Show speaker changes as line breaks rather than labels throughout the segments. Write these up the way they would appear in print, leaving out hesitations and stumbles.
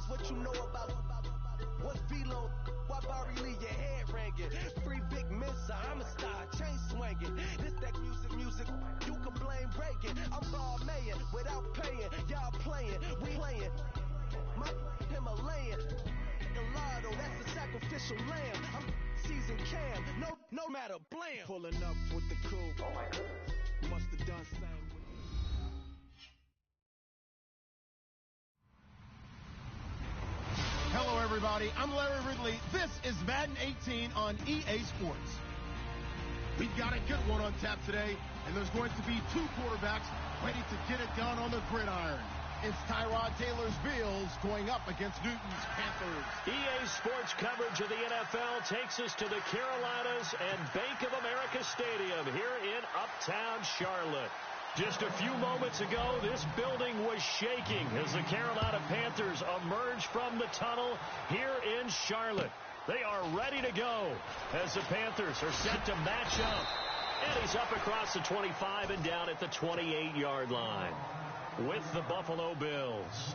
Cuz what you know about what's V-Lo? Why Barry Lee, your head ringing? Free Big Mensa, homicide, chain swinging. This that music, you can blame Reagan. I'm raw mayor without paying. Y'all playing, we playing. My Himalayan. Gallardo, that's the sacrificial lamb. I'm seasoned Cam, no matter, blam. Pulling up with the coupe. Must have done same with
Hello, everybody. I'm Larry Ridley. This is Madden 18 on EA Sports. We've got a good one on tap today, and there's going to be two quarterbacks ready to get it done on the gridiron. It's Tyrod Taylor's Bills going up against Newton's Panthers.
EA Sports coverage of the NFL takes us to the Carolinas and Bank of America Stadium here in Uptown Charlotte. Just a few moments ago, this building was shaking as the Carolina Panthers emerged from the tunnel here in Charlotte. They are ready to go as the Panthers are set to match up. And he's up across the 25 and down at the 28-yard line with the Buffalo Bills.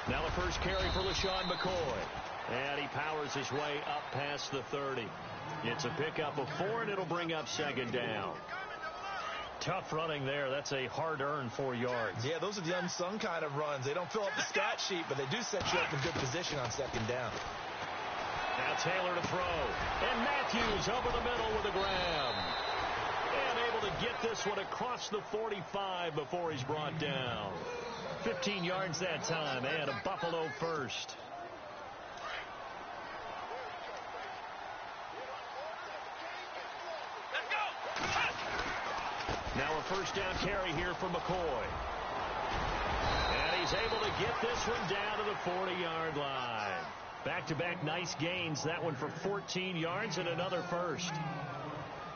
Now the first carry for LaShawn McCoy. And he powers his way up past the 30. It's a pickup of 4, and it'll bring up second down. Tough running there. That's a hard-earned 4 yards.
Yeah, those are the unsung kind of runs. They don't fill up the stat sheet, but they do set you up in good position on second down.
Now Taylor to throw. And Matthews over the middle with a grab. And able to get this one across the 45 before he's brought down. 15 yards that time, and a Buffalo first. Now a first down carry here for McCoy. And he's able to get this one down to the 40-yard line. Back-to-back nice gains. That one for 14 yards and another first.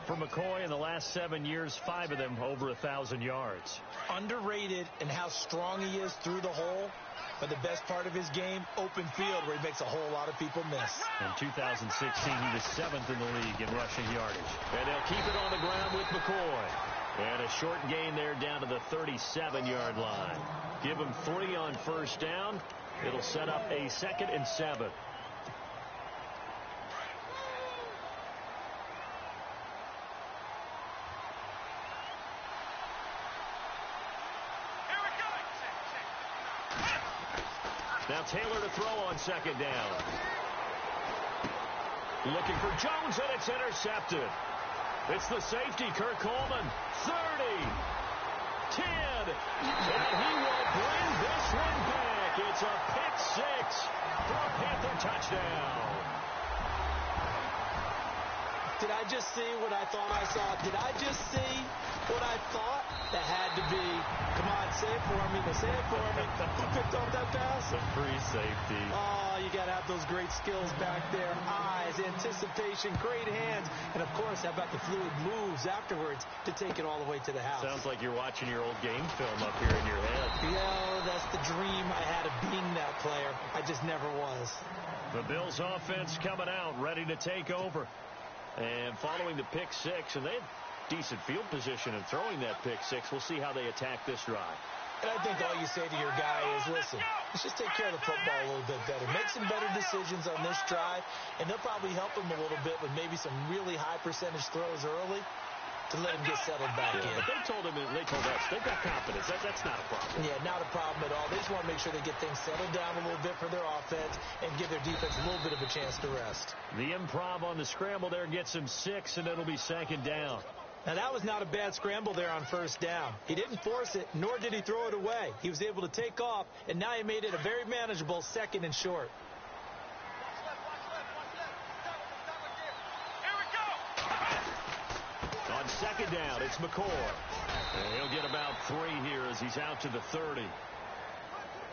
For McCoy in the last 7 years, 5 of them over 1,000 yards.
Underrated in how strong he is through the hole. But the best part of his game, open field, where he makes a whole lot of people miss.
In 2016, he was 7th in the league in rushing yardage. And they'll keep it on the ground with McCoy. And a short gain there down to the 37-yard line. Give him 3 on first down. It'll set up a 2nd and 7. Now Taylor to throw on second down. Looking for Jones, and it's intercepted. It's the safety, Kurt Coleman. 30, 10, and he will bring this one back. It's a pick 6 for a Panther touchdown.
Did I just see what I thought I saw? Did I just see what I thought? That had to be. Come on, say it for me. Say it for me. Who picked off that pass?
The free safety.
Oh, you got to have those great skills back there. Eyes, anticipation, great hands. And, of course, how about the fluid moves afterwards to take it all the way to the house?
Sounds like you're watching your old game film up here in your head.
Yeah, that's the dream I had of being that player. I just never was.
The Bills offense coming out, ready to take over. And following the pick 6, and they had decent field position in throwing that pick 6. We'll see how they attack this drive.
And I think all you say to your guy is, listen, let's just take care of the football a little bit better. Make some better decisions on this drive, and they'll probably help him a little bit with maybe some really high percentage throws early to let him get settled back in.
But they told us they've got confidence. That's not a problem.
Yeah, not a problem at all. They just want to make sure they get things settled down a little bit for their offense and give their defense a little bit of a chance to rest.
The improv on the scramble there gets him 6, and it'll be second down.
Now, that was not a bad scramble there on first down. He didn't force it, nor did he throw it away. He was able to take off, and now he made it a very manageable 2nd and short.
On second down, it's McCoy. And he'll get about 3 here as he's out to the 30.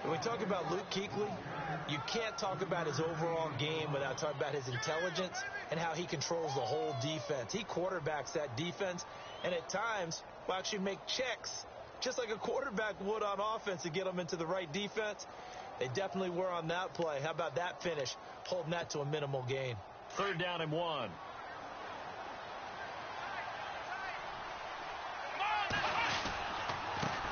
When we talk about Luke Kuechly, you can't talk about his overall game without talking about his intelligence and how he controls the whole defense. He quarterbacks that defense, and at times will actually make checks, just like a quarterback would on offense, to get them into the right defense. They definitely were on that play. How about that finish, holding that to a minimal gain?
3rd down and 1.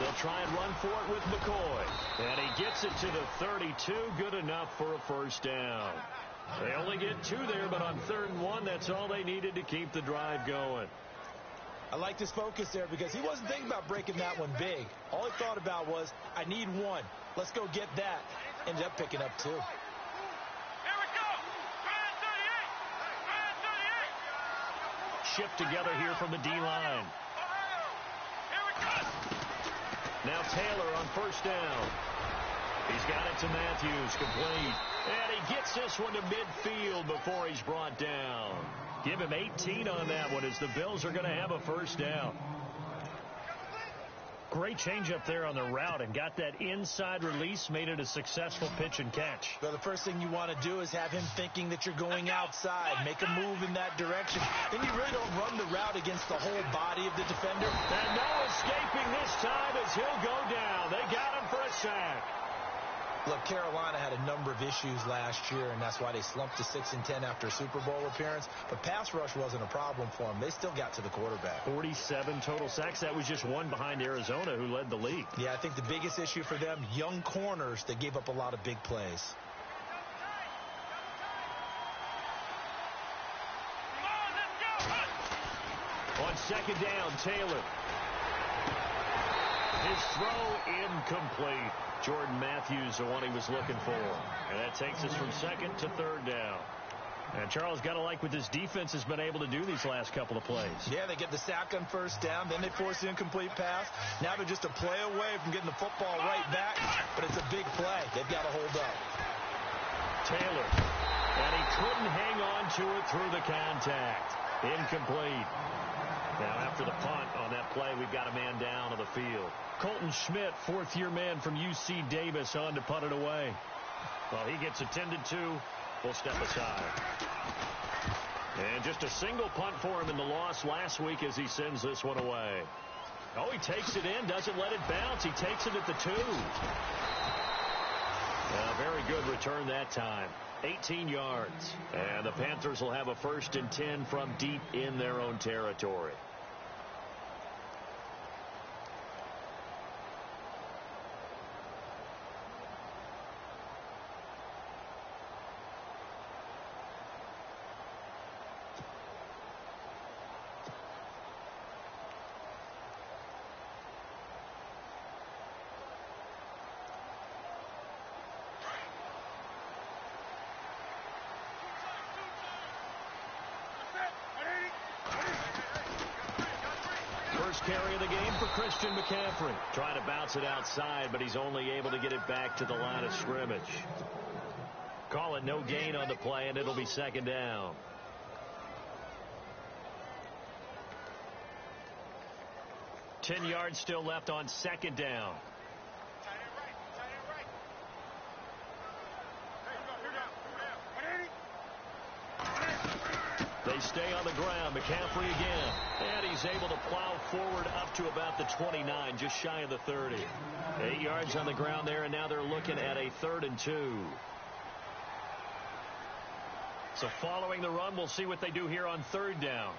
They'll try and run for it with McCoy. And he gets it to the 32. Good enough for a 1st down. They only get 2 there, but on 3rd and 1, that's all they needed to keep the drive going.
I liked his focus there because he wasn't thinking about breaking that one big. All he thought about was, I need 1. Let's go get that. Ended up picking up 2.
Shift together here from the D-line. Now Taylor on 1st down. He's got it to Matthews, complete. And he gets this one to midfield before he's brought down. Give him 18 on that one as the Bills are going to have a 1st down. Great change up there on the route and got that inside release, made it a successful pitch and catch.
Well, the first thing you want to do is have him thinking that you're going outside. Make a move in that direction. Then you really don't run the route against the whole body of the defender.
And no escaping this time as he'll go down. They got him for a sack.
Look, Carolina had a number of issues last year, and that's why they slumped to 6-10 after a Super Bowl appearance. But pass rush wasn't a problem for them. They still got to the quarterback.
47 total sacks. That was just 1 behind Arizona, who led the league.
Yeah, I think the biggest issue for them, young corners, they gave up a lot of big plays.
On 2nd down, Taylor. His throw incomplete. Jordan Matthews, the one he was looking for. And that takes us from 2nd to 3rd down. And Charles, got to like what this defense has been able to do these last couple of plays.
Yeah, they get the sack on 1st down. Then they force the incomplete pass. Now they're just a play away from getting the football right back. But it's a big play. They've got to hold up.
Taylor. And he couldn't hang on to it through the contact. Incomplete. Now, after the punt on that play, we've got a man down on the field. Colton Schmidt, 4th-year man from UC Davis, on to punt it away. Well, he gets attended to. We'll step aside. And just a single punt for him in the loss last week as he sends this one away. Oh, he takes it in, doesn't let it bounce. He takes it at the 2. Very good return that time. 18 yards. And the Panthers will have a 1st and 10 from deep in their own territory. First carry of the game for Christian McCaffrey. Trying to bounce it outside, but he's only able to get it back to the line of scrimmage. Call it no gain on the play, and it'll be 2nd down. Ten yards still left on 2nd down. They stay on the ground. McCaffrey again. And he's able to plow forward up to about the 29, just shy of the 30. 8 yards on the ground there, and now they're looking at a 3rd and 2. So following the run, we'll see what they do here on 3rd down.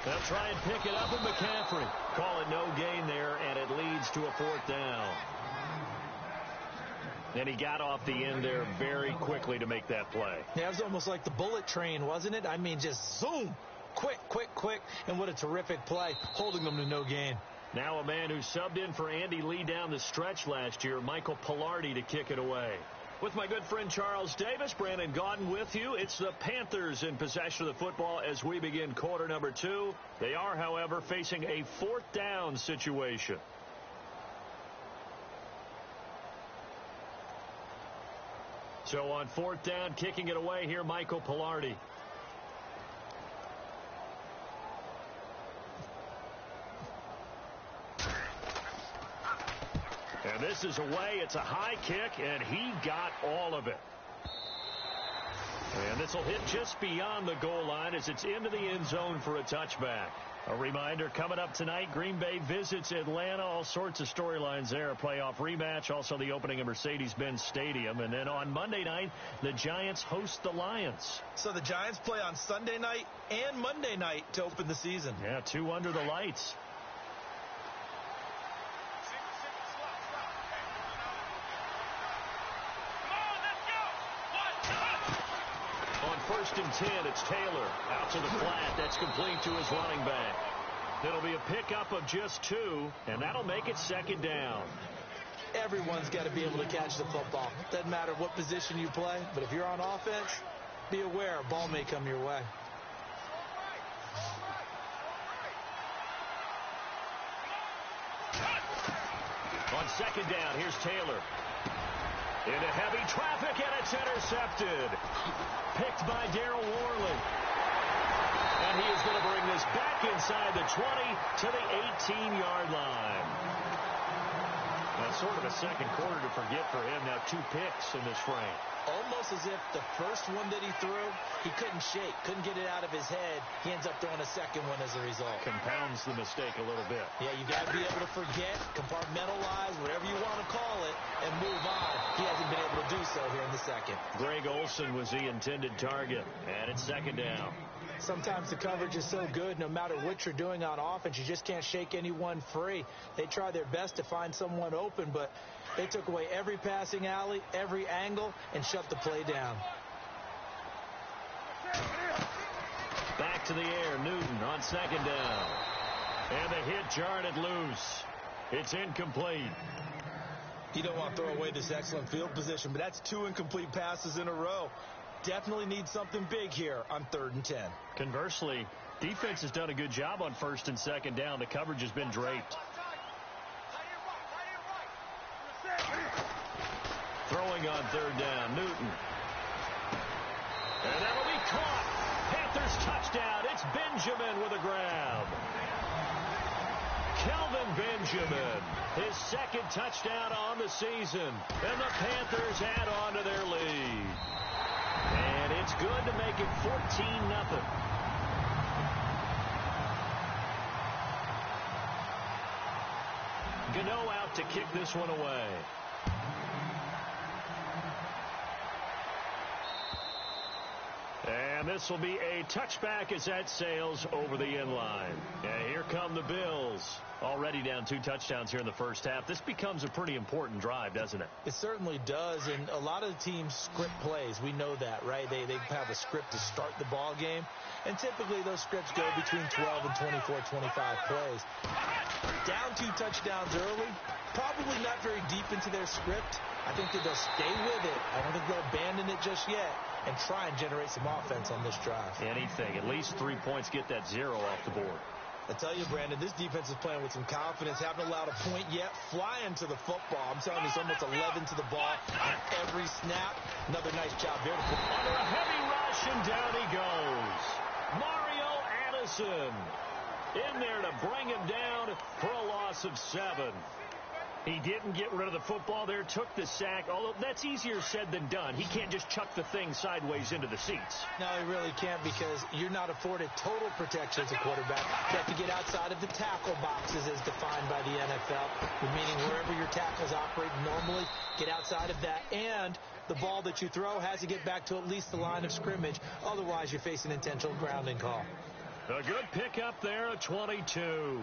They'll try and pick it up with McCaffrey. Call it no gain there, and it leads to a 4th down. And he got off the end there very quickly to make that play.
Yeah, it was almost like the bullet train, wasn't it? I mean, just zoom. Quick, quick, quick. And what a terrific play, holding them to no gain.
Now a man who subbed in for Andy Lee down the stretch last year, Michael Pilardi, to kick it away. With my good friend Charles Davis, Brandon Gaudin with you. It's the Panthers in possession of the football as we begin quarter number 2. They are, however, facing a 4th down situation. So on 4th down, kicking it away here, Michael Pilardi. misses away. It's a high kick, and he got all of it. And this will hit just beyond the goal line as it's into the end zone for a touchback. A reminder, coming up tonight, Green Bay visits Atlanta. All sorts of storylines there. A playoff rematch, also the opening of Mercedes-Benz Stadium. And then on Monday night, the Giants host the Lions.
So the Giants play on Sunday night and Monday night to open the season.
Yeah, 2 under the lights. First and 10, it's Taylor out to the flat. That's complete to his running back. It'll be a pickup of just 2, and that'll make it second down.
Everyone's got to be able to catch the football. Doesn't matter what position you play, but if you're on offense, be aware a ball may come your way.
On second down, here's Taylor. Into heavy traffic, and it's intercepted. Picked by Darryl Worley. And he is going to bring this back inside the 20 to the 18-yard line. That's sort of a second quarter to forget for him. Now 2 picks in this frame.
Almost as if the first one that he threw, he couldn't shake, couldn't get it out of his head. He ends up throwing a second one as a result.
Compounds the mistake a little bit.
Yeah, you got to be able to forget, compartmentalize, whatever you want to call it, and move on. He hasn't been able to do so here in the second.
Greg Olsen was the intended target, and it's second down.
Sometimes the coverage is so good, no matter what you're doing on offense, you just can't shake anyone free. They try their best to find someone open, but they took away every passing alley, every angle, and shut the play down.
Back to the air, Newton on second down. And the hit jarred it loose. It's incomplete.
You don't want to throw away this excellent field position, but that's 2 incomplete passes in a row. Definitely need something big here on 3rd and 10.
Conversely, defense has done a good job on 1st and 2nd down. The coverage has been draped. Throwing on 3rd down, Newton. And that'll be caught. Panthers touchdown. It's Benjamin with a grab. Kelvin Benjamin, his 2nd touchdown on the season. And the Panthers add on to their lead. And it's good to make it 14-0. Gano out to kick this one away. And this will be a touchback as that sails over the end line. And here come the Bills. Already down 2 touchdowns here in the first half. This becomes a pretty important drive, doesn't it?
It certainly does, and a lot of the teams script plays. We know that, right? They have a script to start the ball game, and typically those scripts go between 12 and 24, 25 plays. Down 2 touchdowns early, probably not very deep into their script. I think that they'll stay with it. I don't think they'll abandon it just yet and try and generate some offense on this drive.
Anything. At least 3 points, get that 0 off the board.
I tell you, Brandon, this defense is playing with some confidence. Haven't allowed a point yet. Flying to the football. I'm telling you, it's almost 11 to the ball on every snap. Another nice job there to put
under a heavy rush, and down he goes. Mario Addison in there to bring him down for a loss of 7. He didn't get rid of the football there, took the sack, although that's easier said than done. He can't just chuck the thing sideways into the seats.
No, he really can't, because you're not afforded total protection as a quarterback. You have to get outside of the tackle boxes as defined by the NFL, meaning wherever your tackles operate normally, get outside of that. And the ball that you throw has to get back to at least the line of scrimmage. Otherwise, you're facing intentional grounding call.
A good pickup there at 22.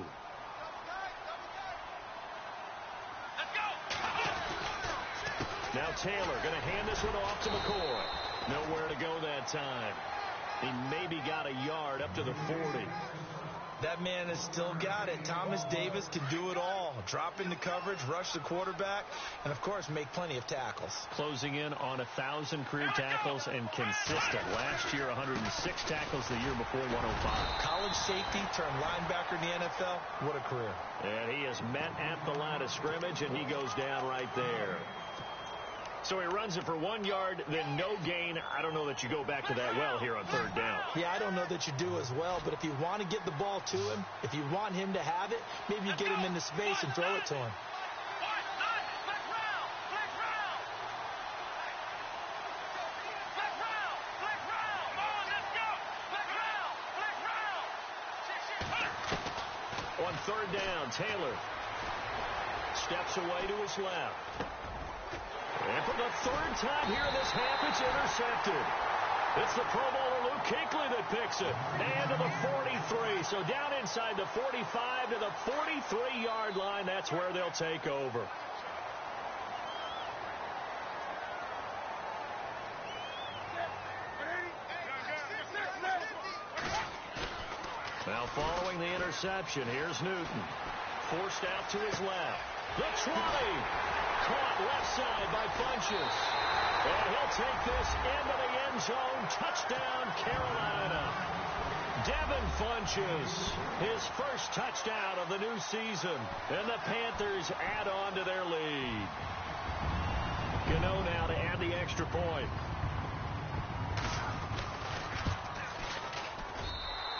Now Taylor going to hand this one off to McCoy. Nowhere to go that time. He maybe got a yard up to the 40.
That man has still got it. Thomas Davis can do it all. Drop into coverage, rush the quarterback, and, of course, make plenty of tackles.
Closing in on 1,000 career tackles and consistent. Last year, 106 tackles. The year before, 105.
College safety turned linebacker in the NFL. What a career.
And he is met at the line of scrimmage, and he goes down right there. So he runs it for 1 yard, then no gain. I don't know that you go back to that well here on 3rd down.
Yeah, I don't know that you do as well, but if you want to get the ball to him, if you want him to have it, maybe you get him into space and throw it to him.
On third down, Taylor steps away to his left. And for the third time here in this half, it's intercepted. It's the Pro Bowler Luke Kuechly that picks it. And to the 43. So down inside the 45 to the 43-yard line. That's where they'll take over. Now following the interception, here's Newton. Forced out to his left. The 20. Caught left side by Funchess. And he'll take this into the end zone. Touchdown, Carolina. Devin Funchess, his first touchdown of the new season. And the Panthers add on to their lead. Gano now to add the extra point.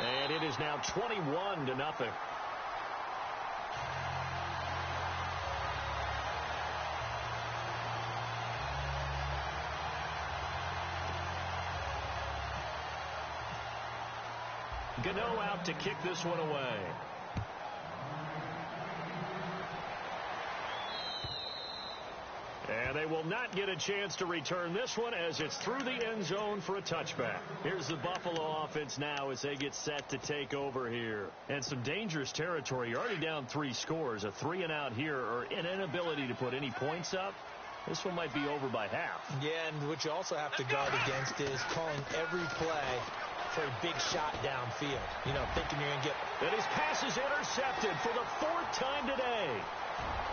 And it is now 21-0. Gano out to kick this one away. And they will not get a chance to return this one as it's through the end zone for a touchback. Here's the Buffalo offense now as they get set to take over here. And some dangerous territory. You're already down 3 scores. A 3-and-out here or an inability to put any points up. This one might be over by half.
Yeah, and what you also have to guard against is calling every play for a big shot downfield. You know, thinking you're going to get...
And his pass is intercepted for the 4th time today.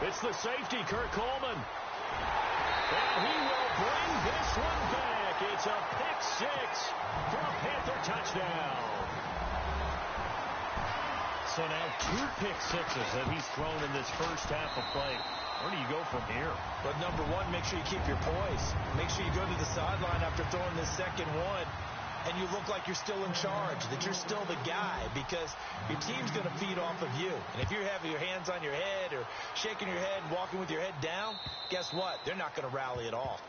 It's the safety, Kurt Coleman. And he will bring this one back. It's a pick 6 for a Panther touchdown. So now 2 pick sixes that he's thrown in this first half of play. Where do you go from here?
But number one, make sure you keep your poise. Make sure you go to the sideline after throwing this second one, and you look like you're still in charge, that you're still the guy, because your team's going to feed off of you. And if you're having your hands on your head or shaking your head and walking with your head down, guess what? They're not going to rally at all.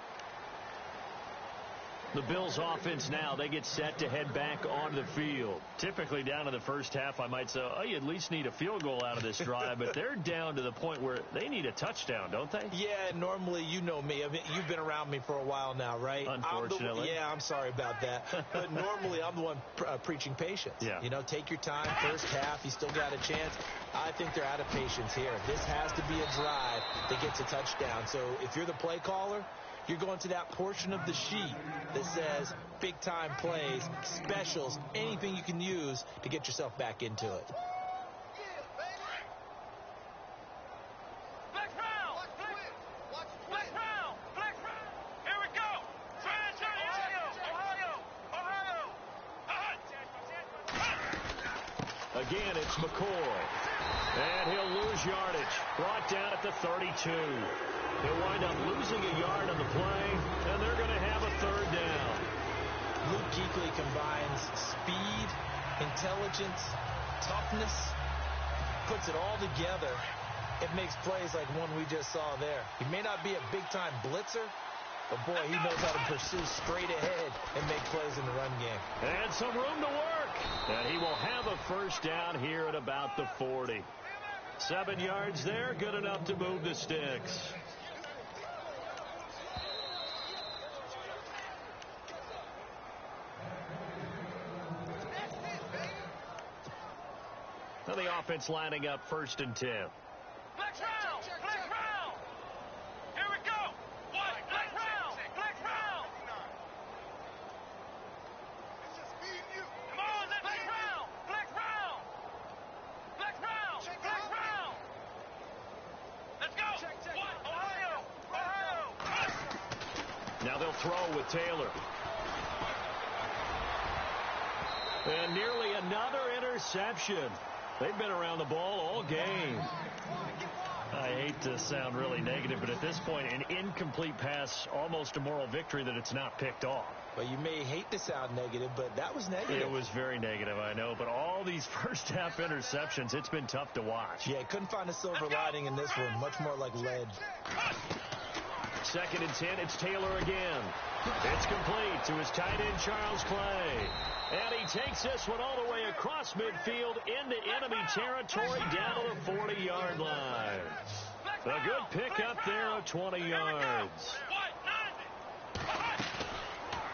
The Bills offense now, they get set to head back onto the field. Typically down in the first half, I might say, oh, you at least need a field goal out of this drive, but they're down to the point where they need a touchdown, don't they?
Yeah, normally, you know me. I mean, you've been around me for a while now, right?
Unfortunately.
I'm sorry about that. But normally, I'm the one preaching patience.
Yeah.
You know, take your time. First half, you still got a chance. I think they're out of patience here. This has to be a drive that gets a touchdown. So if you're the play caller, you're going to that portion of the sheet that says big-time plays, specials, anything you can use to get yourself back into it.
Again, it's McCoy. And he'll lose yardage. Brought down at the 32. He'll wind up losing a yard on the play, and they're going to have a 3rd down.
Luke Kuechly combines speed, intelligence, toughness, puts it all together. It makes plays like one we just saw there. He may not be a big-time blitzer, but, boy, he knows how to pursue straight ahead and make plays in the run game.
And some room to work. And he will have a 1st down here at about the 40. 7 yards there, good enough to move the sticks. Now the offense lining up 1st and 10.
Flex round! Flex round! Here we go! What? Flex round! Flex round! It's just me and you. Come on, let's flex round! Flex round! Flex round! Flex round! Let's go! What? Ohio! Ohio!
Now they'll throw with Taylor. And nearly another interception. They've been around the ball all game. I hate to sound really negative, but at this point, an incomplete pass, almost a moral victory that it's not picked off.
Well, you may hate to sound negative, but that was negative.
It was very negative, I know. But all these first-half interceptions, it's been tough to watch.
Yeah, couldn't find a silver lining in this one. Much more like lead.
2nd and 10. It's Taylor again. It's complete to his tight end, Charles Clay. And he takes this one all the way across midfield into enemy territory down to the 40-yard line. A good pickup there of 20 yards.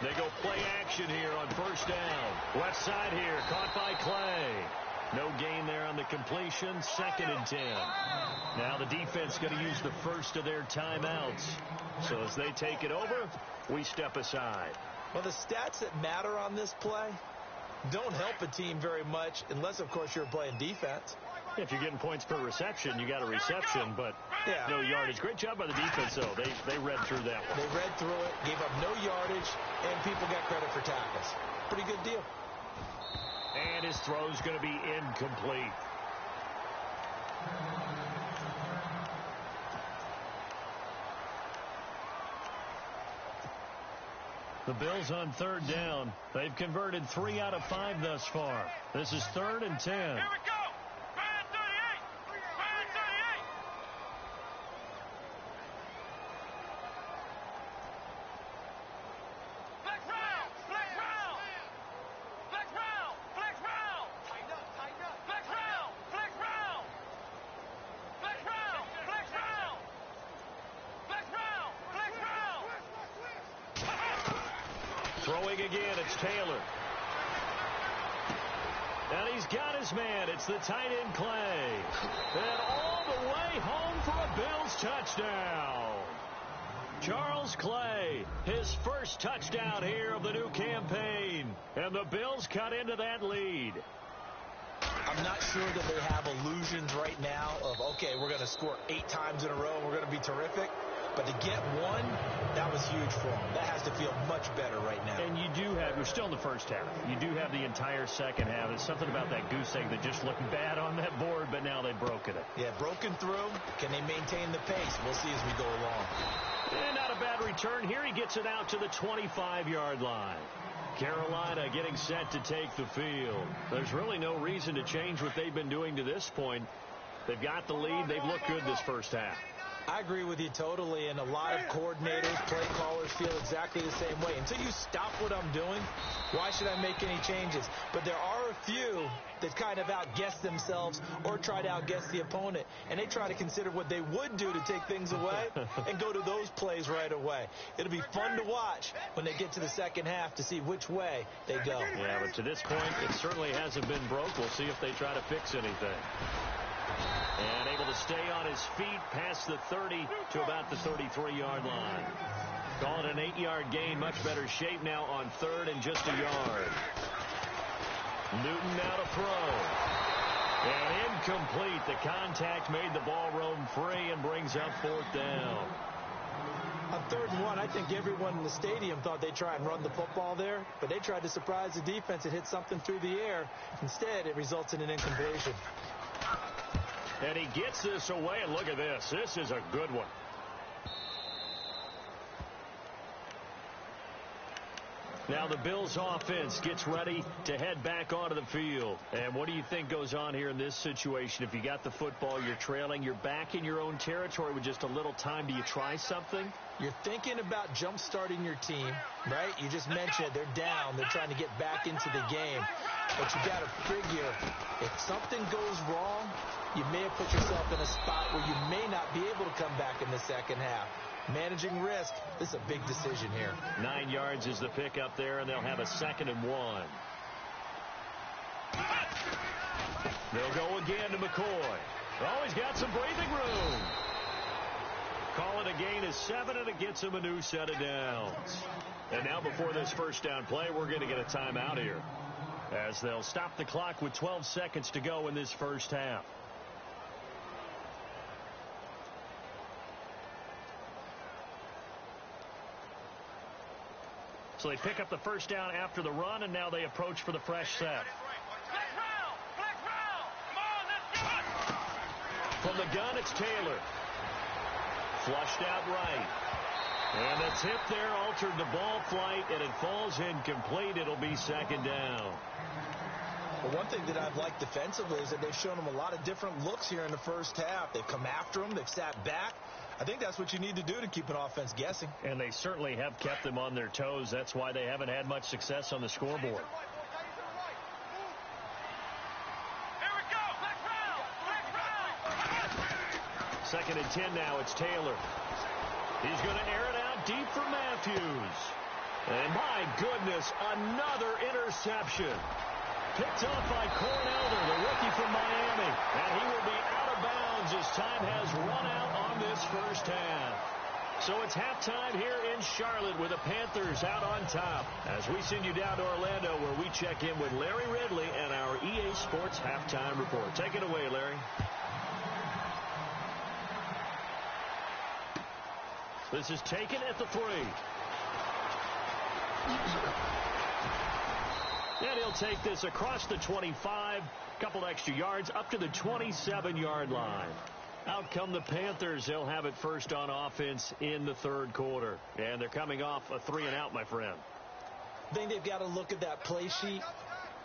They go play action here on first down. Left side here, caught by Clay. No gain there on the completion. 2nd and 10. Now the defense going to use the first of their timeouts. So as they take it over, we step aside.
Well, the stats that matter on this play don't help a team very much unless, of course, you're playing defense.
If you're getting points per reception, you got a reception, but no yardage. Great job by the defense, though. They read through that one.
They read through it, gave up no yardage, and people got credit for tackles. Pretty good deal.
And his throw's going to be incomplete. The Bills on 3rd down. They've converted 3 out of 5 thus far. This is 3rd and 10.
Here we go. Man 38. Man 38. Flex round. Flex round. Flex round. Flex round. Tighten up. Tighten up. Flex round. Flex round. Flex round. Flex round. Flex round. Flex round.
Throwing again, it's Taylor. And he's got his man. It's the tight end, Clay. And all the way home for a Bills touchdown. Charles Clay, his first touchdown here of the new campaign. And the Bills cut into that lead.
I'm not sure that they have illusions right now of, okay, we're going to score 8 times in a row and we're going to be terrific. But to get one, that was huge for them. That has to feel much better right now.
And you do have, we're still in the first half. You do have the entire second half. There's something about that goose egg that just looked bad on that board, but now they've broken it.
Yeah, broken through. Can they maintain the pace? We'll see as we go along.
And not a bad return. Here he gets it out to the 25-yard line. Carolina getting set to take the field. There's really no reason to change what they've been doing to this point. They've got the lead. They've looked good this first half.
I agree with you totally, and a lot of coordinators, play callers feel exactly the same way. Until you stop what I'm doing, why should I make any changes? But there are a few that kind of outguess themselves or try to outguess the opponent, and they try to consider what they would do to take things away and go to those plays right away. It'll be fun to watch when they get to the second half to see which way they go.
Yeah, but to this point, it certainly hasn't been broke. We'll see if they try to fix anything. And able to stay on his feet past the 30 to about the 33-yard line. Call it an 8-yard gain. Much better shape now on 3rd and just a yard. Newton now to throw. And incomplete. The contact made the ball roam free and brings up 4th down.
On 3rd and 1, I think everyone in the stadium thought they'd try and run the football there, but they tried to surprise the defense and hit something through the air. Instead, it results in an incompletion.
And he gets this away, and look at this. This is a good one. Now the Bills offense gets ready to head back onto the field. And what do you think goes on here in this situation? If you got the football, you're trailing, you're back in your own territory with just a little time. Do you try something?
You're thinking about jump-starting your team, right? You just mentioned it. They're down. They're trying to get back into the game. But you got to figure, if something goes wrong, you may have put yourself in a spot where you may not be able to come back in the second half. Managing risk, this is a big decision here.
9 yards is the pickup there, and they'll have a 2nd and 1. They'll go again to McCoy. Oh, he's got some breathing room. Call it a gain of 7, and it gets him a new set of downs. And now before this first down play, we're going to get a timeout here, as they'll stop the clock with 12 seconds to go in this first half. So they pick up the first down after the run, and now they approach for the fresh set. From the gun, it's Taylor. Flushed out right. And the tip there altered the ball flight, and it falls incomplete. It'll be 2nd down.
Well, one thing that I've liked defensively is that they've shown them a lot of different looks here in the first half. They've come after them. They've sat back. I think that's what you need to do to keep an offense guessing.
And they certainly have kept them on their toes. That's why they haven't had much success on the scoreboard. Second and 10 now. It's Taylor. He's going to air it out deep for Matthews. And my goodness, another interception. Picked off by Cornelder, the rookie from Miami. And he will be out of bounds as time has run out on this first half. So it's halftime here in Charlotte with the Panthers out on top. As we send you down to Orlando where we check in with Larry Ridley and our EA Sports Halftime Report. Take it away, Larry. This is taken at the 3. And he'll take this across the 25, couple extra yards, up to the 27-yard line. Out come the Panthers. They'll have it first on offense in the third quarter. And they're coming off a 3-and-out, my friend.
I think they've got to look at that play sheet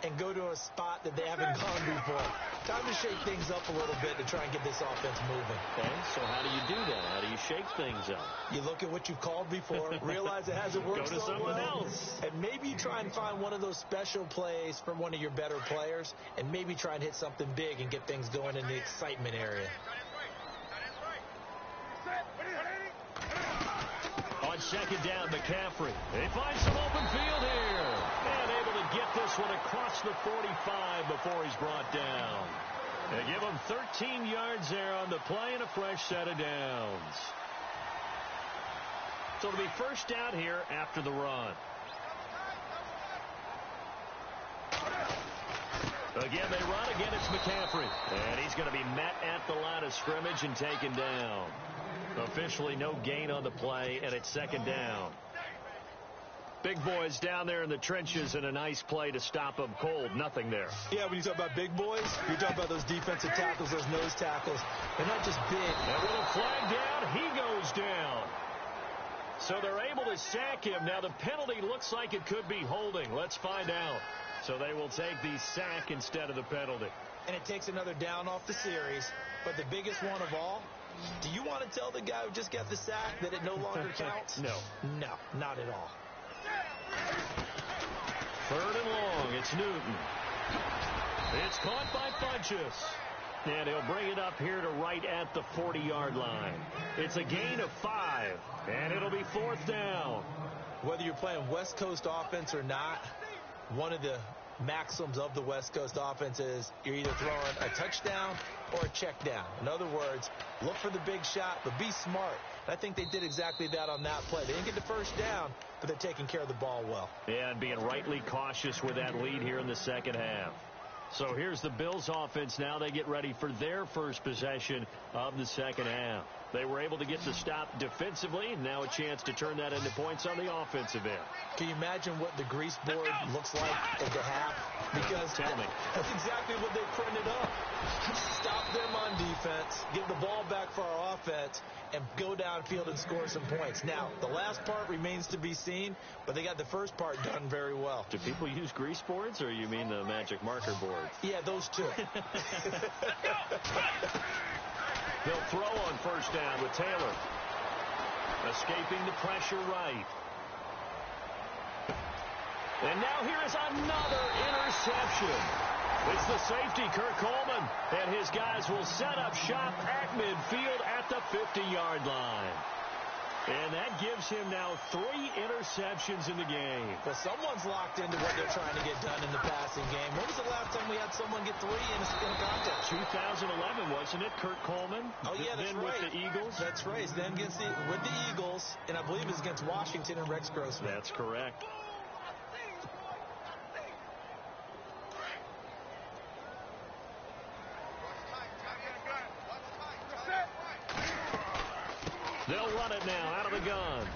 and go to a spot that they haven't gone before. Time to shake things up a little bit to try and get this offense moving.
Okay, so how do you do that? How do you shake things up?
You look at what you've called before, realize it hasn't worked
Go to
so
someone
well,
else.
and maybe try and find one of those special plays from one of your better players, and maybe try and hit something big and get things going in the excitement area.
On second down, McCaffrey. They find some open field here. And able to get this one across the 45 before he's brought down. They give him 13 yards there on the play and a fresh set of downs. So it'll be first down here after the run. Again, they run. Again, it's McCaffrey. And he's going to be met at the line of scrimmage and taken down. Officially no gain on the play, and it's second down. Big boys down there in the trenches, and a nice play to stop them cold. Nothing there.
Yeah, when you talk about big boys, you're talking about those defensive tackles, those nose tackles. They're not just big.
And with a flag down, he goes down. So they're able to sack him. Now the penalty looks like it could be holding. Let's find out. So they will take the sack instead of the penalty.
And it takes another down off the series. But the biggest one of all, do you want to tell the guy who just got the sack that it no longer counts?
No.
No, not at all.
Third and long. It's Newton. It's caught by Funchess. And he'll bring it up here to right at the 40-yard line. It's a gain of 5. And it'll be fourth down.
Whether you're playing West Coast offense or not, one of the maxims of the West Coast offense is you're either throwing a touchdown or a check down. In other words, look for the big shot, but be smart. I think they did exactly that on that play. They didn't get the first down, but they're taking care of the ball well.
Yeah, and being rightly cautious with that lead here in the second half. So here's the Bills offense now. They get ready for their first possession of the second half. They were able to get the stop defensively, and now a chance to turn that into points on the offensive end.
Can you imagine what the grease board looks like at the half? Because
Tell me.
that's exactly what they printed up. Stop them on defense, get the ball back for our offense, and go downfield and score some points. Now, the last part remains to be seen, but they got the first part done very well.
Do people use grease boards, or you mean the magic marker boards?
Yeah, those two.
They'll throw on first down with Taylor. Escaping the pressure right. And now here is another interception. It's the safety, Kurt Coleman. And his guys will set up shop at midfield at the 50-yard line. And that gives him now 3 interceptions in the game.
Well, someone's locked into what they're trying to get done in the passing game. When was the last time we had someone get 3 in a contest?
2011, wasn't it, Kurt Coleman?
Oh, yeah, that's
then
right.
with the Eagles?
That's right. Then with the Eagles, and I believe it was against Washington and Rex Grossman.
That's correct. They'll run it now out of the gun.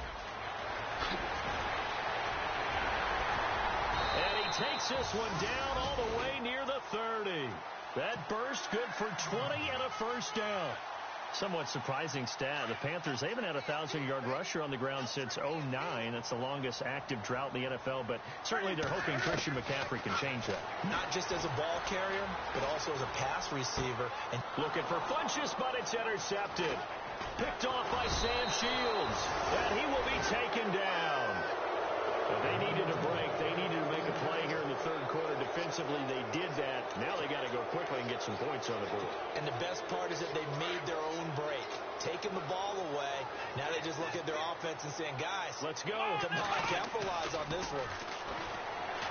And he takes this one down all the way near the 30. That burst good for 20 and a first down. Somewhat surprising stat. The Panthers, they haven't had a 1,000-yard rusher on the ground since 2009. That's the longest active drought in the NFL, but certainly they're hoping Christian McCaffrey can change that.
Not just as a ball carrier, but also as a pass receiver. And
looking for Funchess, but it's intercepted. Picked off by Sam Shields. And he will be taken down. They needed a break. They needed to make a play here in the third quarter. Defensively, they did that. Now they got to go quickly and get some points on the board.
And the best part is that they made their own break. Taking the ball away. Now they just look at their offense and saying, guys,
let's go.
Come on, capitalize on this one.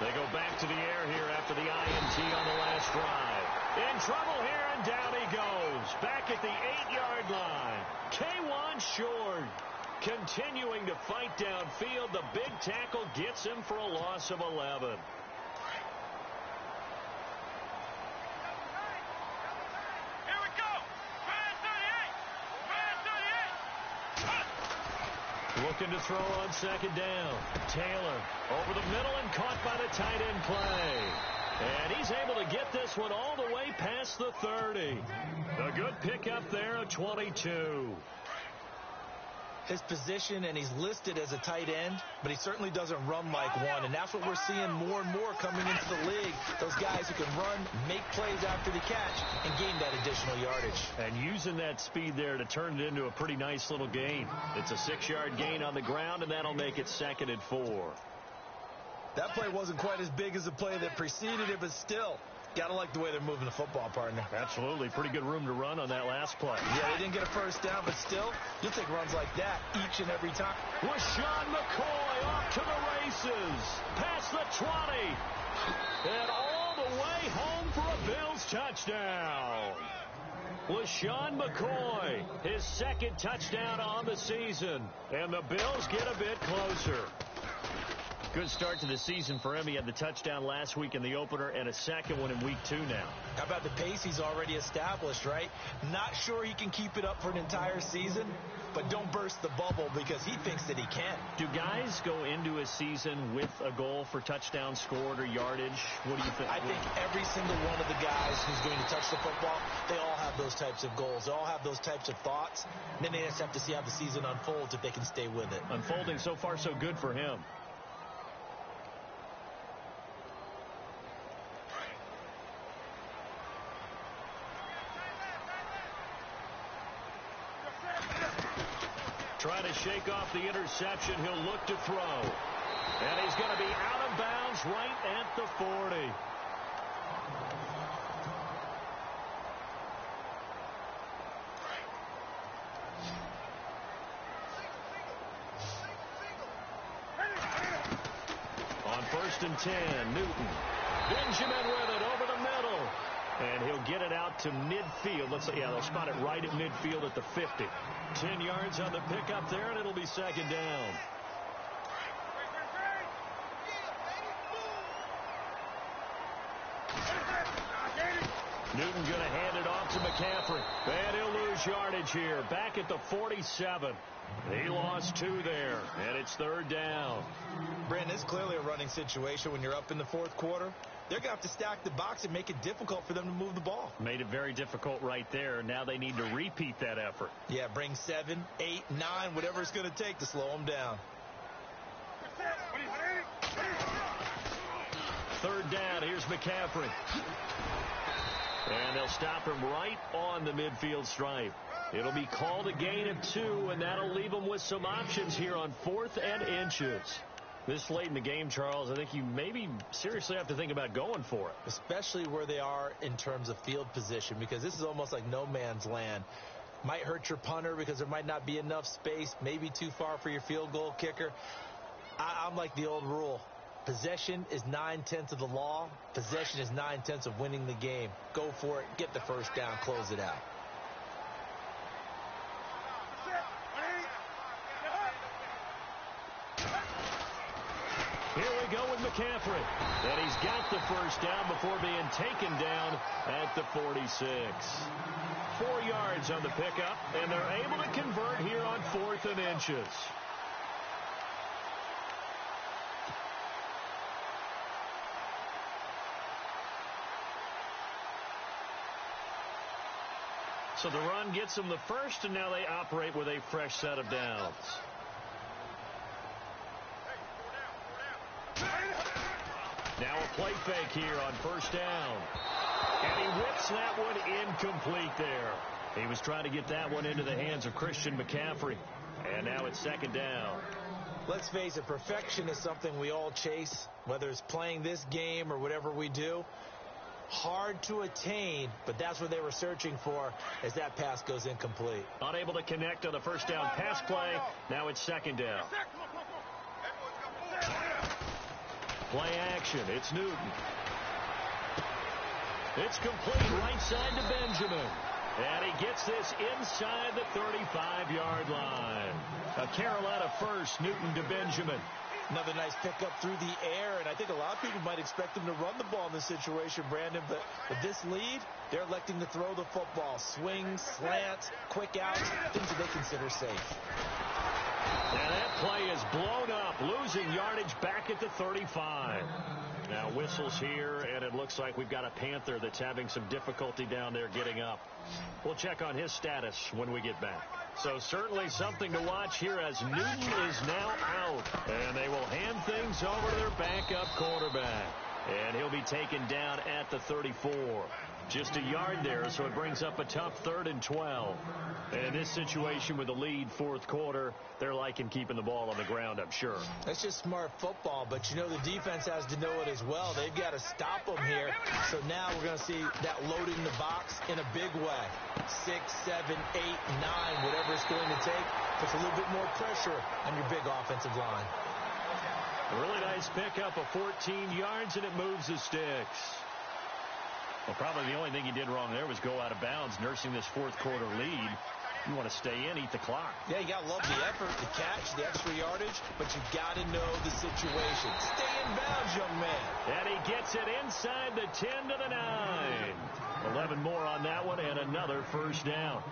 They go back to the air here after the INT on the last drive. In trouble here, and down he goes. Back at the 8-yard line. K1 short. Continuing to fight downfield. The big tackle gets him for a loss of 11.
Here we go. Man 38. Man 38.
Looking to throw on second down. Taylor over the middle and caught by the tight end play. And he's able to get this one all the way past the 30. A good pickup there at 22.
His position, and he's listed as a tight end, but he certainly doesn't run like one, and that's what we're seeing more and more coming into the league. Those guys who can run, make plays after the catch, and gain that additional yardage.
And using that speed there to turn it into a pretty nice little gain. It's a 6-yard gain on the ground, and that'll make it 2nd and 4.
That play wasn't quite as big as the play that preceded it, but still, gotta like the way they're moving the football, partner.
Absolutely. Pretty good room to run on that last play.
Yeah, they didn't get a first down, but still, you'll take runs like that each and every time.
LeSean McCoy off to the races. Past the 20. And all the way home for a Bills touchdown. LeSean McCoy, his 2nd touchdown on the season. And the Bills get a bit closer. Good start to the season for him. He had the touchdown last week in the opener and a second one in week 2 now.
How about the pace he's already established, right? Not sure he can keep it up for an entire season, but don't burst the bubble because he thinks that he can.
Do guys go into a season with a goal for touchdown scored or yardage? What do you think?
I think every single one of the guys who's going to touch the football, they all have those types of goals. They all have those types of thoughts. And then they just have to see how the season unfolds if they can stay with it.
Unfolding so far so good for him. Trying to shake off the interception. He'll look to throw. And he's going to be out of bounds right at the 40. On 1st and 10, Newton. Benjamin with it over the middle. And he'll get it out to midfield. Let's see, yeah, they'll spot it right at midfield at the 50. 10 yards on the pickup there, and it'll be 2nd down. Newton going to hand it off to McCaffrey. And he'll lose yardage here. Back at the 47. He lost 2 there, and it's 3rd down.
Brandon, it's clearly a running situation when you're up in the 4th quarter. They're going to have to stack the box and make it difficult for them to move the ball.
Made it very difficult right there. Now they need to repeat that effort.
Yeah, bring 7, 8, 9, whatever it's going to take to slow them down.
3rd down. Here's McCaffrey. And they'll stop him right on the midfield stripe. It'll be called a gain of 2, and that'll leave them with some options here on 4th and inches. This late in the game, Charles, I think you maybe seriously have to think about going for it.
Especially where they are in terms of field position, because this is almost like no man's land. Might hurt your punter because there might not be enough space, maybe too far for your field goal kicker. I'm like the old rule. Possession is 9/10 of the law. Possession is 9/10 of winning the game. Go for it. Get the first down. Close it out.
Here we go with McCaffrey. And he's got the first down before being taken down at the 46. 4 yards on the pickup, and they're able to convert here on 4th and inches. So the run gets them the first, and now they operate with a fresh set of downs. Now a play fake here on 1st down. And he whips that one incomplete there. He was trying to get that one into the hands of Christian McCaffrey. And now it's second down.
Let's face it, perfection is something we all chase, whether it's playing this game or whatever we do. Hard to attain, but that's what they were searching for as that pass goes incomplete.
Unable to connect on the first down pass play. Now it's second down. Play action. It's Newton. It's complete right side to Benjamin. And he gets this inside the 35-yard line. A Carolina first, Newton to Benjamin.
Another nice pickup through the air, and I think a lot of people might expect him to run the ball in this situation, Brandon, but with this lead, they're electing to throw the football. Swings, slants, quick outs, things that they consider safe.
And that play is blown up, losing yardage back at the 35. Now whistles here, and it looks like we've got a Panther that's having some difficulty down there getting up. We'll check on his status when we get back. So certainly something to watch here as Newton is now out. And they will hand things over to their backup quarterback. And he'll be taken down at the 34. Just a yard there, so it brings up a tough 3rd and 12. And in this situation with the lead fourth quarter, they're liking keeping the ball on the ground, I'm sure.
That's just smart football, but you know the defense has to know it as well. They've got to stop them here. So now we're going to see that loading the box in a big way. 6, 7, 8, 9, whatever it's going to take, puts a little bit more pressure on your big offensive line.
A really nice pickup of 14 yards, and it moves the sticks. Well, probably the only thing he did wrong there was go out of bounds, nursing this fourth quarter lead. You want to stay in, eat the clock.
Yeah, you got to love the effort, the catch, the extra yardage, but you got to know the situation. Stay in bounds, young man.
And he gets it inside the 10 to the 9. 11 more on that one, and another first down.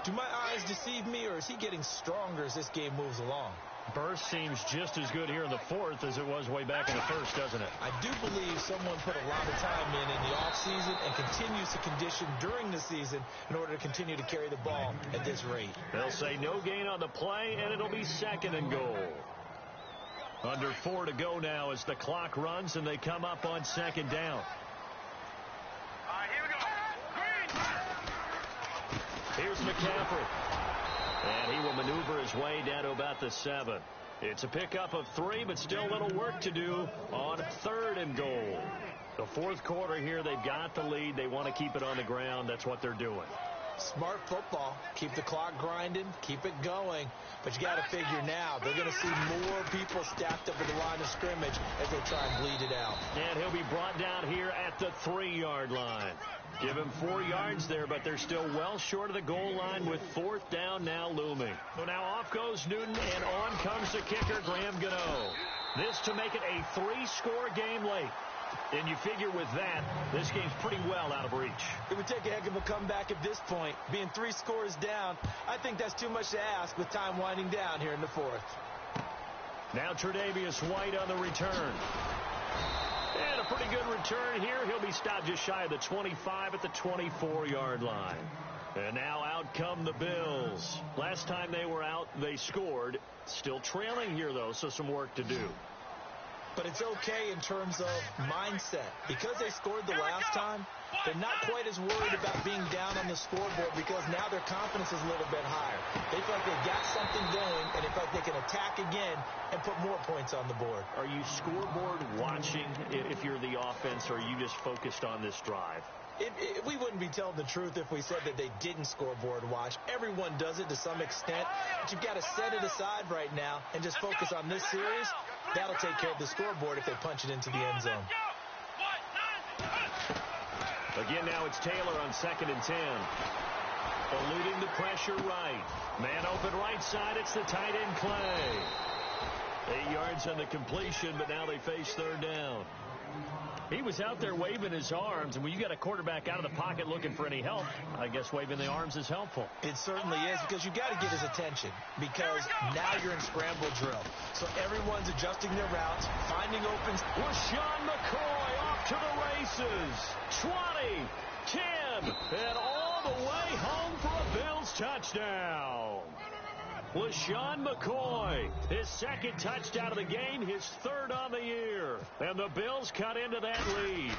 Do my eyes deceive me, or is he getting stronger as this game moves along?
Burst seems just as good here in the fourth as it was way back in the first, doesn't it?
I do believe someone put a lot of time in the offseason and continues to condition during the season in order to continue to carry the ball at this rate.
They'll say no gain on the play, and it'll be 2nd and goal. Under 4 to go now as the clock runs, and they come up on 2nd down.
All right, here we go. Green.
Here's McCaffrey. And he will maneuver his way down to about the 7. It's a pickup of 3, but still a little work to do on 3rd and goal. The fourth quarter here, they've got the lead. They want to keep it on the ground. That's what they're doing.
Smart football. Keep the clock grinding. Keep it going. But you got to figure now they're going to see more people stacked up at the line of scrimmage as they try and bleed it out.
And he'll be brought down here at the 3-yard line. Give him 4 yards there, but they're still well short of the goal line with 4th down now looming. So now off goes Newton, and on comes the kicker, Graham Gano. This to make it a 3-score game late. And you figure with that, this game's pretty well out of reach.
It would take a heck of a comeback at this point. Being 3 scores down, I think that's too much to ask with time winding down here in the fourth.
Now Tre'Davious White on the return. And a pretty good return here. He'll be stopped just shy of the 25 at the 24-yard line. And now out come the Bills. Last time they were out, they scored. Still trailing here, though, so some work to do.
But it's okay in terms of mindset. Because they scored the last time, they're not quite as worried about being down on the scoreboard because now their confidence is a little bit higher. They feel like they've got something going, and they feel like they can attack again and put more points on the board.
Are you scoreboard watching if you're the offense, or are you just focused on this drive?
We wouldn't be telling the truth if we said that they didn't scoreboard watch. Everyone does it to some extent, but you've got to set it aside right now and just focus on this series. That'll take care of the scoreboard if they punch it into the end zone.
Again, now it's Taylor on 2nd and 10. Eluding the pressure right. Man open right side. It's the tight end Clay. 8 yards on the completion, but now they face 3rd down. He was out there waving his arms, and when you got a quarterback out of the pocket looking for any help, I guess waving the arms is helpful.
It certainly is, because you got to get his attention, because now you're in scramble drill. So everyone's adjusting their routes, finding opens.
LeSean McCoy off to the races. 20, 10, and all the way home for a Bills touchdown. LeSean McCoy, his 2nd touchdown of the game, his 3rd on the year. And the Bills cut into that lead.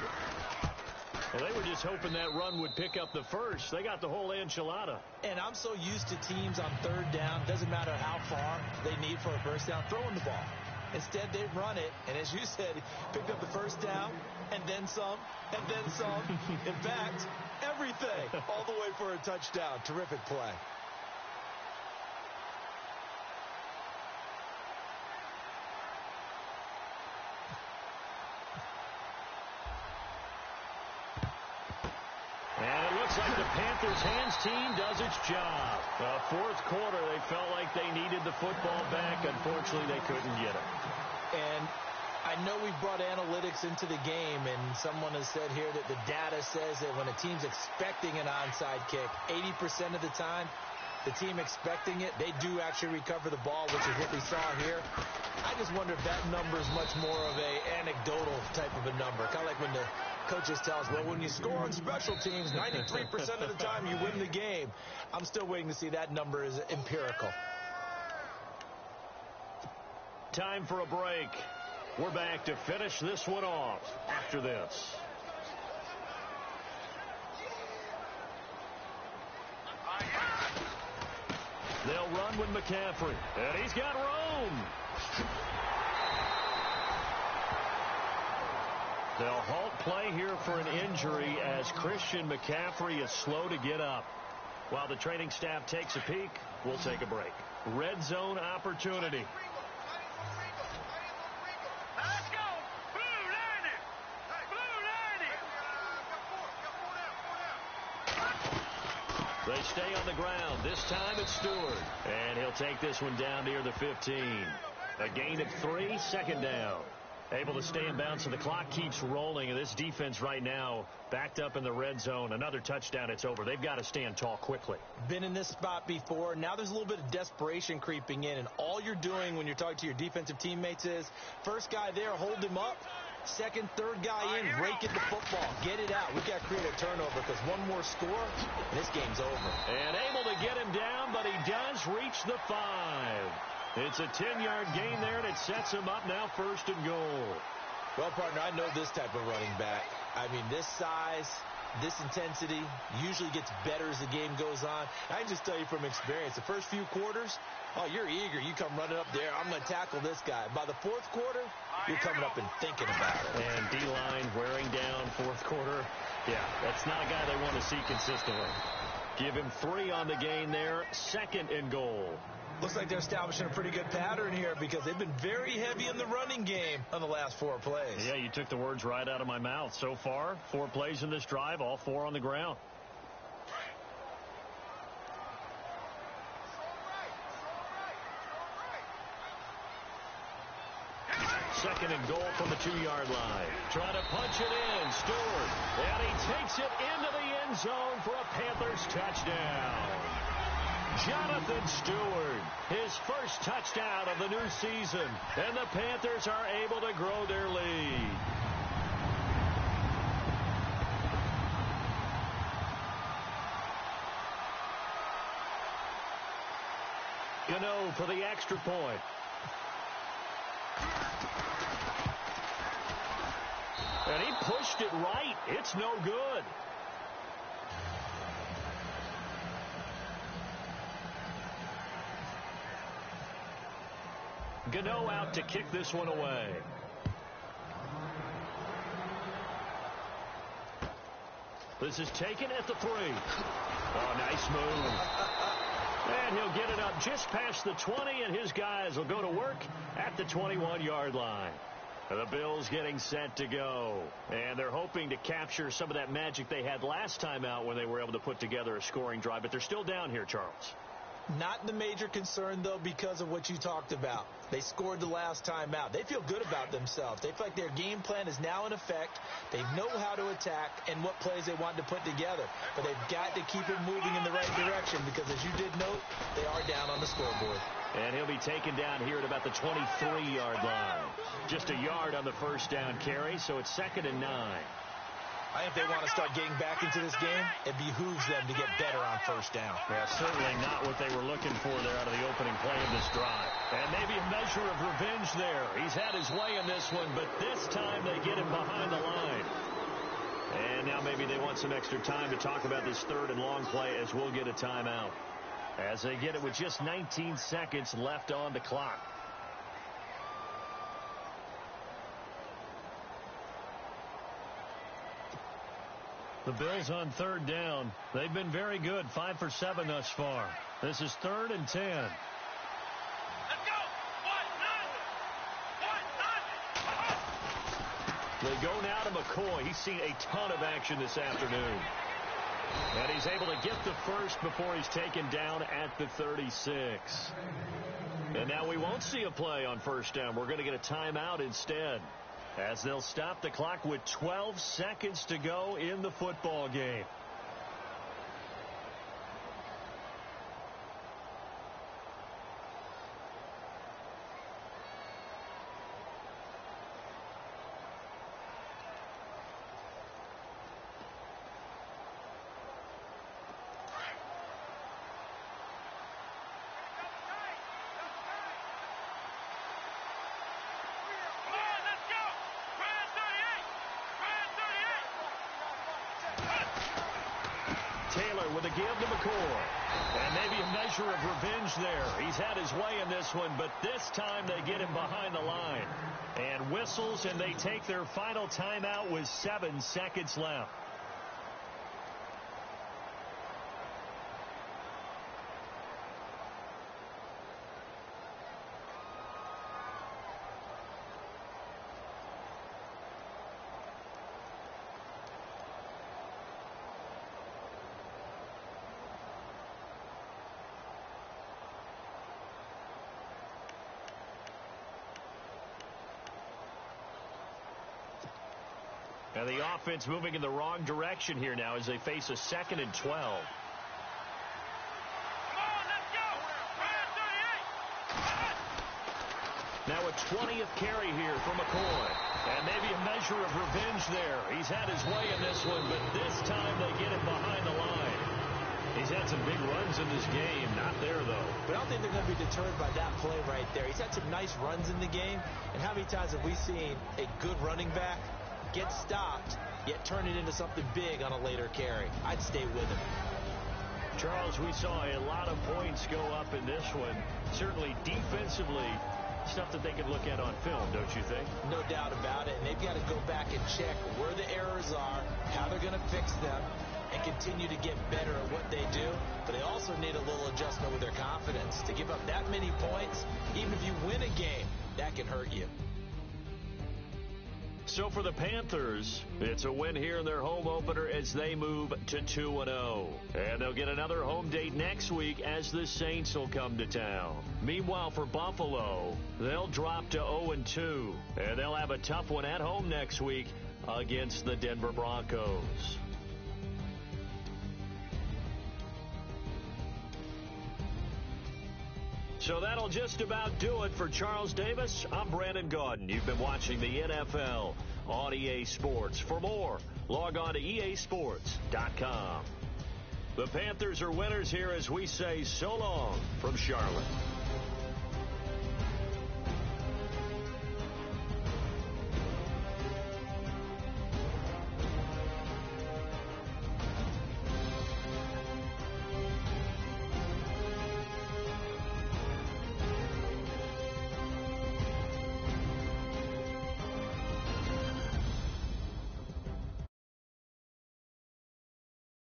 Well, they were just hoping that run would pick up the first. They got the whole enchilada.
And I'm so used to teams on third down, doesn't matter how far they need for a first down, throwing the ball. Instead, they run it, and as you said, picked up the first down, and then some, and then some. In fact, everything, all the way for a touchdown. Terrific play.
And it looks like the Panthers' hands team does its job. Fourth quarter, they felt like they needed the football back. Unfortunately, they couldn't get it.
And I know we've brought analytics into the game, and someone has said here that the data says that when a team's expecting an onside kick, 80% of the time, the team expecting it, they do actually recover the ball, which is what we saw here. I just wonder if that number is much more of a anecdotal type of a number. Kind of like when the coaches tell us, well, when you score on special teams, 93% of the time you win the game. I'm still waiting to see that number is empirical.
Time for a break. We're back to finish this one off after this. They'll run with McCaffrey, and he's got room. They'll halt play here for an injury as Christian McCaffrey is slow to get up. While the training staff takes a peek, we'll take a break. Red zone opportunity.
Let's go! Blue landing! Blue landing!
They stay on the ground. This time it's Stewart. And he'll take this one down near the 15. A gain of 3, second down. Able to stay in bounds, so the clock keeps rolling. And this defense right now backed up in the red zone. Another touchdown, it's over. They've got to stand tall quickly.
Been in this spot before. Now there's a little bit of desperation creeping in. And all you're doing when you're talking to your defensive teammates is, first guy there, hold him up. Second, third guy in, break it the football. Get it out. We've got to create a turnover because one more score, and this game's over.
And able to get him down, but he does reach the 5. It's a 10-yard gain there, and it sets him up now first and goal.
Well, partner, I know this type of running back. I mean, this size, this intensity usually gets better as the game goes on. I can just tell you from experience, the first few quarters, oh, you're eager. You come running up there. I'm going to tackle this guy. By the fourth quarter, you're coming up and thinking about it.
And D-line wearing down fourth quarter. Yeah, that's not a guy they want to see consistently. Give him 3 on the gain there. Second and goal.
Looks like they're establishing a pretty good pattern here because they've been very heavy in the running game on the last 4 plays.
Yeah, you took the words right out of my mouth. So far, 4 plays in this drive, all 4 on the ground. Second and goal from the 2-yard line. Trying to punch it in. Stewart. And he takes it into the end zone for a Panthers touchdown. Jonathan Stewart, his first touchdown of the new season. And the Panthers are able to grow their lead. Gano for the extra point. And he pushed it right. It's no good. Gano out to kick this one away. This is taken at the 3. Oh, nice move. And he'll get it up just past the 20, and his guys will go to work at the 21-yard line. The Bills getting set to go. And they're hoping to capture some of that magic they had last time out when they were able to put together a scoring drive. But they're still down here, Charles.
Not the major concern, though, because of what you talked about. They scored the last time out. They feel good about themselves. They feel like their game plan is now in effect. They know how to attack and what plays they want to put together. But they've got to keep it moving in the right direction because, as you did note, they are down on the scoreboard.
And he'll be taken down here at about the 23-yard line. Just a yard on the first down carry, so it's 2nd and 9.
I think if they want to start getting back into this game, it behooves them to get better on first down.
Yeah, certainly not what they were looking for there out of the opening play of this drive. And maybe a measure of revenge there. He's had his way in this one, but this time they get him behind the line. And now maybe they want some extra time to talk about this third and long play as we'll get a timeout. As they get it with just 19 seconds left on the clock. The Bills on third down. They've been very good, 5 for 7 thus far. This is 3rd and 10.
Let's go.
They go now to McCoy. He's seen a ton of action this afternoon. And he's able to get the first before he's taken down at the 36. And now we won't see a play on first down. We're going to get a timeout instead, as they'll stop the clock with 12 seconds to go in the football game. Taylor with a give to McCoy. And maybe a measure of revenge there. He's had his way in this one, but this time they get him behind the line. And whistles, and they take their final timeout with 7 seconds left. And the offense moving in the wrong direction here now as they face a 2nd and 12.
Come on, let's go.
Now a 20th carry here for McCoy. And maybe a measure of revenge there. He's had his way in this one, but this time they get him behind the line. He's had some big runs in this game. Not there, though.
But I don't think they're going to be deterred by that play right there. He's had some nice runs in the game. And how many times have we seen a good running back get stopped, yet turn it into something big on a later carry? I'd stay with him.
Charles, we saw a lot of points go up in this one. Certainly defensively, stuff that they could look at on film, don't you think?
No doubt about it. And they've got to go back and check where the errors are, how they're going to fix them, and continue to get better at what they do. But they also need a little adjustment with their confidence. To give up that many points, even if you win a game, that can hurt you.
So for the Panthers, it's a win here in their home opener as they move to 2-0. And they'll get another home date next week as the Saints will come to town. Meanwhile, for Buffalo, they'll drop to 0-2. And they'll have a tough one at home next week against the Denver Broncos. So that'll just about do it for Charles Davis. I'm Brandon Gaudin. You've been watching the NFL on EA Sports. For more, log on to easports.com. The Panthers are winners here as we say so long from Charlotte.